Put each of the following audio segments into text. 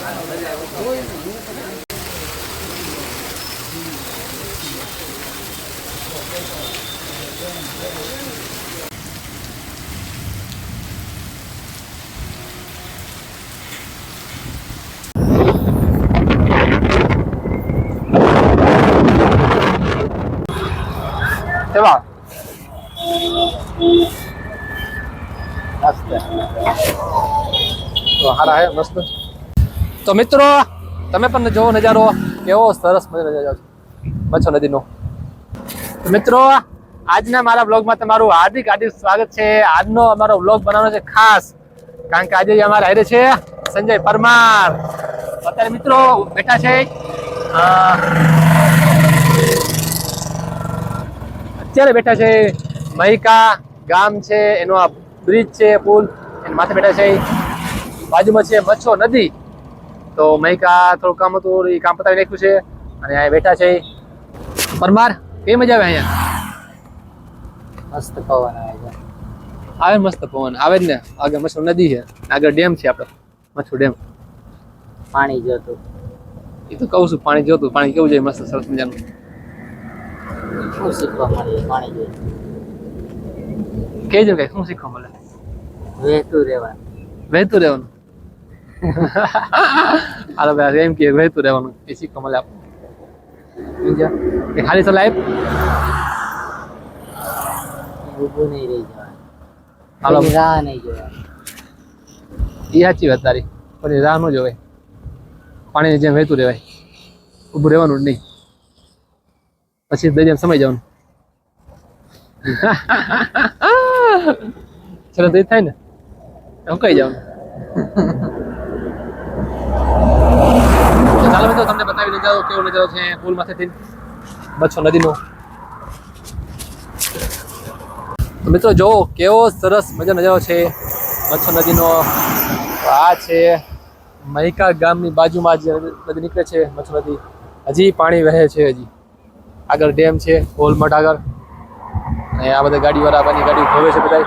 કેવા તો હારા હે મસ્ત. તો મિત્રો તમે પણ જોવો નજારો કેવો સરસ નજારો છે મચ્છો નદીનો. તો મિત્રો આજના મારા બ્લોગમાં તમારું હાર્દિક હાર્દિક સ્વાગત છે. આજનો અમારો બ્લોગ બનાવવાનો છે ખાસ, કારણ કે આજે અમારા હારે છે સંજય પરમાર. અત્યારે મિત્રો બેઠા છે અત્યારે બેઠા છે મહિકા ગામ છે, એનો આ બ્રિજ છે પુલ, એની માથે બેઠા છે. બાજુમાં છે મચ્છો નદી. તો મહિકા થોડું કામ હતું એ કામ પતાવી નાખ્યું છે અને અહીંયા બેઠા છે પરમાર. કેવી મજા આવે અહીંયા? મસ્ત પવન આવે છે. આવે મસ્ત પવન આવે જ ને. આગળ મચ્છો નદી છે, આગળ ડેમ છે આપણો મચ્છો ડેમ. પાણી જોતું એ તો કહું છું પાણી જોતું. પાણી કેવું જાય મસ્ત સરસ મજાનું. શું શીખવા મળે પાણી જોઈ? કેજો કઈ શું શીખવા મળે? વહેતું રહેવાનું. વહેતું રહેવાનું. હાલો ભાઈ એમ કે વહેતું રહેવાનું એ શીખવા મળે આપણે. બીજા એ ખાલી તો લાઈફ ઊભું નહીં રહી જવાનું. હાલો રાહ નહીં જોવાની. એ સાચી વાત તારી, પણ રાહ ન જોવાય. પાણીની જેમ વહેતું રહેવાય, ઊભું રહેવાનું જ નહીં. પછી દરિયામાં સમાઈ જવાનું. ચલો તો થાય ને કઈ જવાનું. ચાલો મિત્રો તમને બતાવી નજારો કેવો નજારો છે પુલ માંથી મચ્છો નદીનો. તો મિત્રો જો કેવો સરસ મજાનો નજારો છે મચ્છો નદીનો. આ છે મહિકા ગામની બાજુમાં જે નદી નીકળે છે મચ્છો નદી. હજી પાણી વહે છે. હજી આગળ ડેમ છે હોલમટ આગળ. અને આ બધા ગાડીવાળા બની ગાડી ધોવે છે બધા.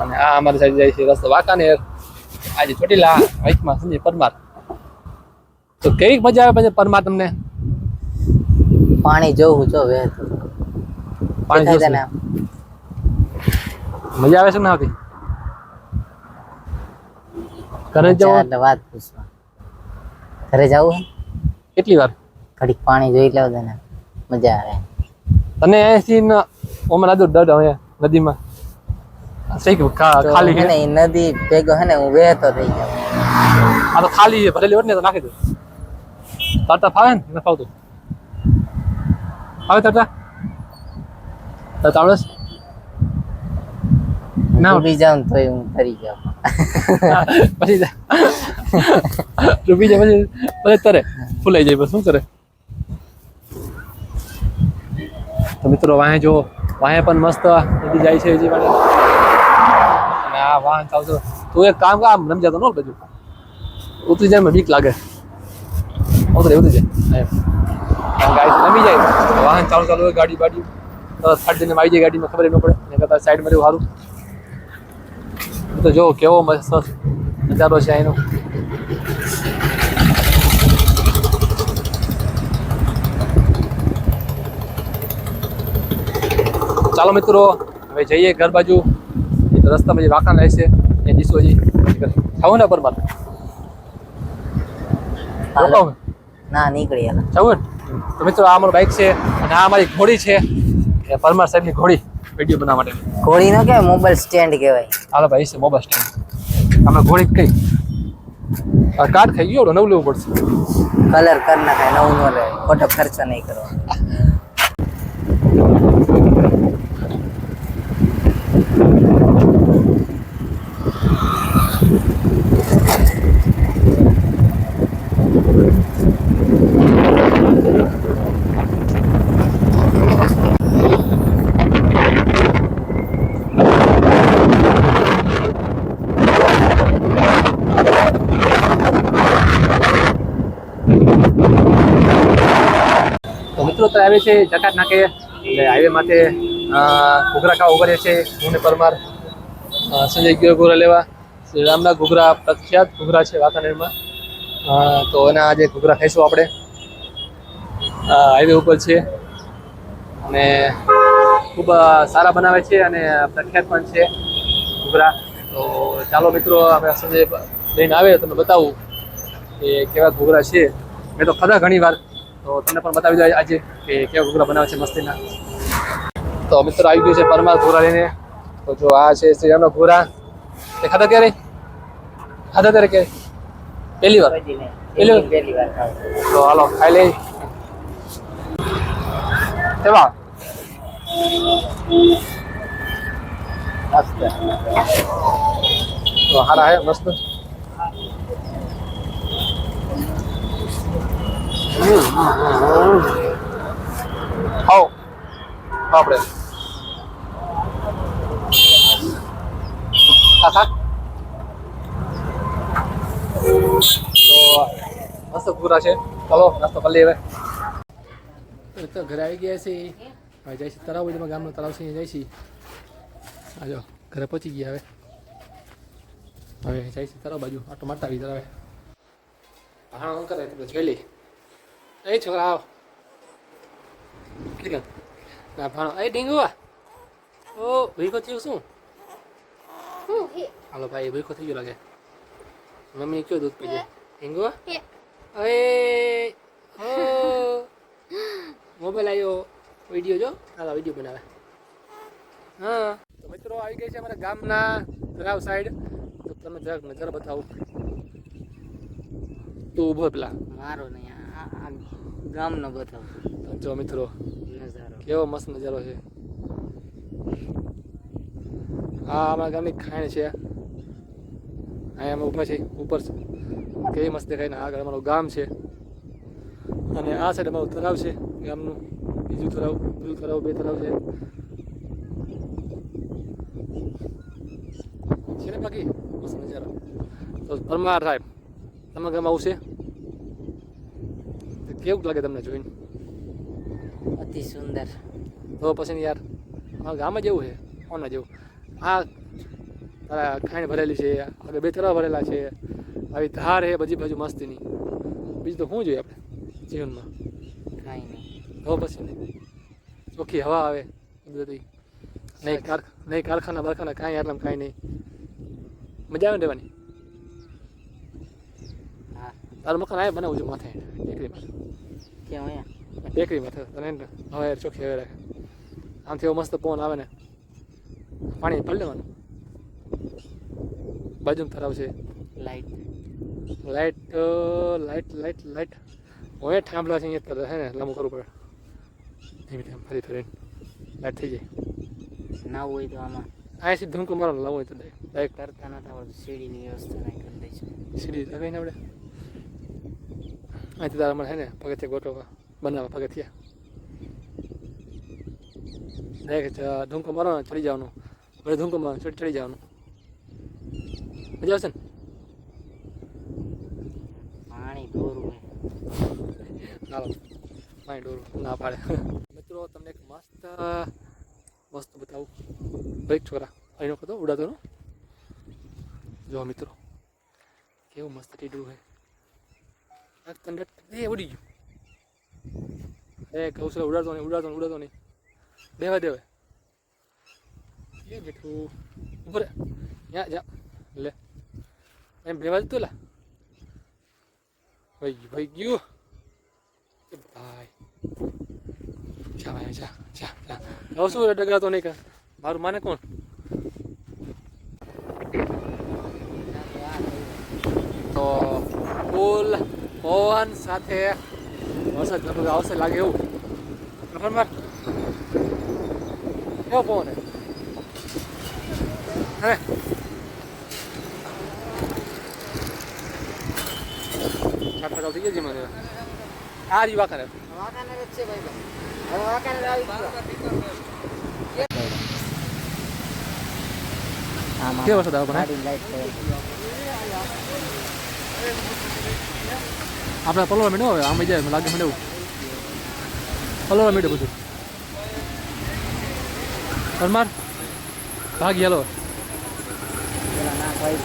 અને આ અમારી સાઈડ જાય છે રસ્તો વાંકાનેર. આજે ચોટીલા બાઇકમાં સંજય પરમાર. તો કેવી મજા આવે પછી પરમાર તમને? પાણી જોવું જો વહેતું. પાણી જોશે. મજા આવે છે ને આવતી? ઘરે જવું વાત પૂછવા. ઘરે જવું હે? કેટલી વાર ઘડીક પાણી જોઈ લેવ ને મજા આવે. તને અહીંથી ઓમાં લાદો ડર હવે નદીમાં ખાલી હે ને ઈ નદી ભેગો હે ને હું વહેતો થઈ જાઉં. આ તો ખાલી ભરેલી હોત ને તો નાખી દો. તરતા ફાવે ને ન ફાવતું ફાવે તરતા આવડે ના ડૂબી જાઉં ને તોય હું તરી જાઉં. પછી ડૂબી જાય પછી તરે ફૂલાઈ જાય. શું કરે? તો મિત્રો વાહે જો વાહે પણ મસ્ત નદી જાય છે હજી પાણી. અને આ વાહન ચાલતો તું એક કામ કર, આમ રમી જતો ન બધું ઉતરી જાય. બીક લાગે. ઉતરી જાય ગાડી રમી જાય. વાહન ચાલુ ચાલુ હોય ગાડી બાડી ફાટ જઈને આવી જાય ગાડીમાં, ખબર ન પડે. એના કરતાં સાઈડમાં રહેવું સારું. તો જો કેવો મસ્ત નજારો છે એનો. ચાલો મિત્રો હવે જઈએ ઘર બાજુ. રસ્તામાં જે વાંકા રહે છે એ દિશો હજી થવું ને પરમાર ના નીકળી હાલ થવું. તો મિત્રો આ અમારું બાઇક છે અને આ અમારી ઘોડી છે એ પરમાર સાહેબની ઘોડી વિડીયો બનાવવા માટે. ઘોડી નો કહેવાય, મોબાઈલ સ્ટેન્ડ કહેવાય. હાલો ભાઈ છે મોબાઈલ સ્ટેન્ડ. અમે ઘોડી કઈ કાર્ડ થઈ ગયો નવું લેવું પડશે. કલર કર નાખાય, નવું નો લે, ખોટો ખર્ચો નહીં કરવો. મિત્રો તો આવે છે જકાત નાકે એટલે હાઈવે માથે ઘૂઘરા ખાવા ઉભા રહે છે. હું ને પરમાર સંજય ગયો ઘોરા લેવા. શ્રી રામના ઘૂઘરા પ્રખ્યાત ઘૂઘરા છે વાંકાનેરમાં. તો એના આજે ઘૂઘરા ખાઈશું આપણે. હાઈવે ઉપર છે અને ખૂબ સારા બનાવે છે અને પ્રખ્યાત પણ છે ઘૂઘરા. તો ચાલો મિત્રો, આપણે સંજય લઈને આવે તમને બતાવું કે કેવા ઘૂઘરા છે. મેં તો ખાધા ઘણી વાર, તો તમને પણ બતાવી દઉં આજે કે કેવા ઘૂઘરા બનાવે છે મસ્તીના. તો મિત્રો આવી ગયું છે પરમાર ઘૂઘરા લઈને. તો જો આ છે શ્રી રામના ઘૂઘરા. તે ખાધા ક્યારે? ખાધા ત્યારે કે પહેલી વાર? પહેલી વાર ખાવ. તો હાલો ખાઈ લઈ. કેવા? મસ્ત. તો હારા હે મસ્ત. ખાઓ આપણે. ખા. તો મસ્ત પૂરા છે. ચાલો નાસ્તો કરી લઈએ હવે. તો ઘરે આવી ગયા છે. હવે જાય છે તળાવ, બાજુમાં ગામનો તળાવ છે, જાય છે. આજો ઘરે પહોંચી ગયા. હવે જાય છે તળાવ બાજુ આટો મારતા આવી તળાવે. હા હું કરે તો જોઈ લઈ. એ છોકરા આવો. ના ભાણો એ ડીંગુઆ. ઓ ભીખો થયું શું? હાલો ભાઈ ભીખો થઈ ગયો લાગે. મમ્મી કયો દૂધ પી જાય ડીંગુઆ. અરે ઓ મોબાઈલ આવ્યો, વિડીયો જો. હાલો વિડીયો બનાવે. હા તો મિત્રો આવી ગઈ છે અમારા ગામના તળાવ સાઈડ. તો તમે જરાક નજર બતાવું. તું ઉભો પેલા મારો નહીં, આ ગામનો બતાવ. જો મિત્રો નજારો કેવો મસ્ત નજારો છે. આ અમારા ગામની ખાણ છે. અહીંયા અમે ઊભા છીએ ઉપર. કેવી મસ્ત દેખાય ને. આગળ અમારું ગામ છે અને આ સાઈડ અમારું તળાવ છે ગામનું. બીજું તળાવ બે તળાવ છે ને બાકી મસ્ત નજારો. તો પરમાર સાહેબ તમારા ગામ આવશે કેવું લાગે તમને જોઈને? અતિ સુંદર. તો પછી યાર અમારા ગામ જ એવું છે, કોના જેવું. આ તારા ખાણ ભરેલી છે, આગળ બે તળાવ ભરેલા છે, આવી ધાર છે બધી બાજુ મસ્તીની. બીજું તો શું જોઈએ આપણે જીવનમાં? કાંઈ નહીં. તો પછી નહીં. ચોખ્ખી હવા આવે બધી. નહીં કારખાના બારખાના કાંઈ આટલામાં કાંઈ નહીં. મજા આવે ને રહેવાની. હા. તારું મકાન આવે બનાવવું છે માથે ટેકરીમાં. કેમ અહીંયા? ટેકરીમાં તને હવે ચોખ્ખી હવે રાખે. આમથી એવો મસ્ત પવન આવે ને, પાણી પડી લેવાનું. બાજુમાં તળાવ છે. લાઈટ હવે ઠાંભલા છે અહીંયા હે ને, લાંબુ કરવું પડે. ધીમે ધીમે ફરીને લાઈટ થઈ જાય. ના હોય તો આમાં અહીંથી ધૂમકો મારો લાવવું હોય તો ડાયરેક્ટ કરતા નથી આવડતું. સીડીની વ્યવસ્થા નહીં કરી દઈશું. સીડી લગાવીને આપણે અહીંથી તારા મને હે ને પગથિયા ગોઠવવા બનાવવા પગથિયા. ડાયરેક્ટ ધૂમકો મારો ચડી જવાનું. બધે ધૂમકો મારો ચડી જવાનું. મજા આવશે ને? પાણી દોરવું ચાલો પાણી દોરું ના પાડે. મિત્રો તમને એક મસ્ત વસ્તુ બતાવું. ભાઈ છોકરા અહીંનો કતો ઉડાતો નો જો મિત્રો કેવું મસ્ત ટીડું છે. એ ઉડી ગયું. એ કૌશલ ઉડાડતો નહીં. દેવા દેવે એ બેઠું ઉપર જા લે એમ બેવા જ તું લા. ભાઈ ગયું ભાઈ. જા ભાઈ જા. હવે શું ડગરાતો નહીં કા મારું માને કોણ? તો ફૂલ પવન સાથે વરસાદ લગભગ આવશે લાગે એવું. પરમાર કેવો પવન હે? છાપા થઈ ગયા મને આ જ વાંકાનેર જ છે ભાઈ. હવે વાંકાનેર આવી ગયો. કેવો વરસાદ આવે પણ લાઈટ આપણે પલોવા મીડો હવે આમ જાય લાગે મને એવું. પલોવા મીડો બધું. પરમાર ભાગી હાલો. ના ભાઈ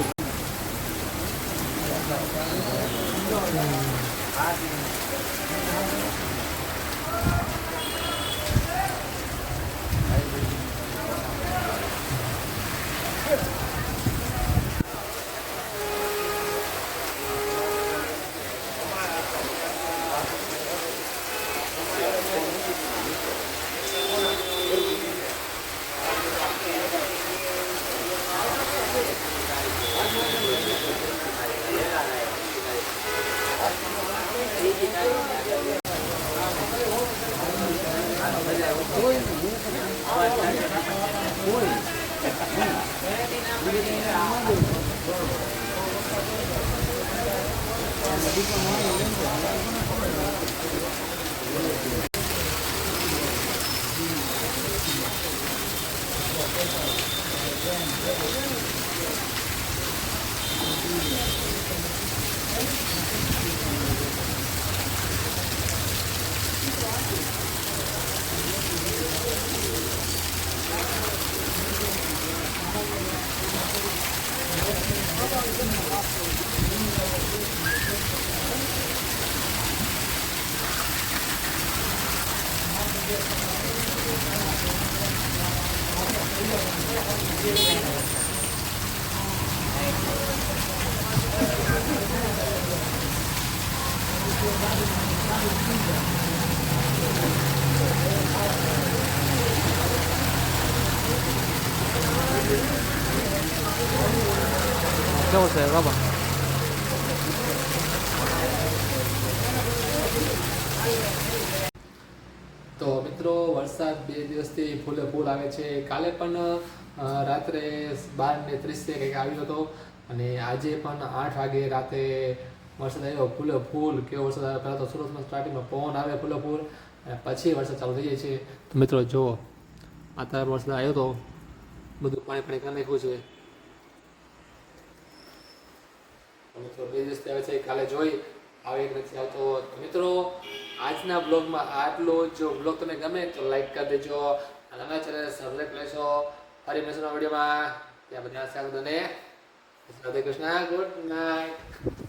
કેવો છે બાબા? તો મિત્રો વરસાદ 2 દિવસથી ફૂલે ફૂલ આવે છે. કાલે પણ રાત્રે 12:30 કંઈક આવ્યો હતો અને આજે પણ 8 વાગે રાતે વરસાદ આવ્યો ફૂલે ફૂલ. કેવો વરસાદ આવ્યો! પહેલાં તો સુરતમાં સ્ટાર્ટિંગમાં પવન આવે ફૂલે ફૂલ અને પછી વરસાદ ચાલુ થઈ જાય છે. તો મિત્રો જુઓ, અત્યારે વરસાદ આવ્યો તો બધું પાણી પાણી કરી નાખ્યું છે. મિત્રો 2 દિવસથી આવે છે, કાલે જોઈ આવે કે નથી આવતો. મિત્રો આજના બ્લોગમાં આટલો જ. જો બ્લોગ તમને ગમે તો લાઈક કરી દેજો અને અમારા ચેનલ સબસ્ક્રાઈબ લેશો. ફરી મળીશું વિડીયોમાં. ત્યાં બધા સારું. રાધે કૃષ્ણ. Good night.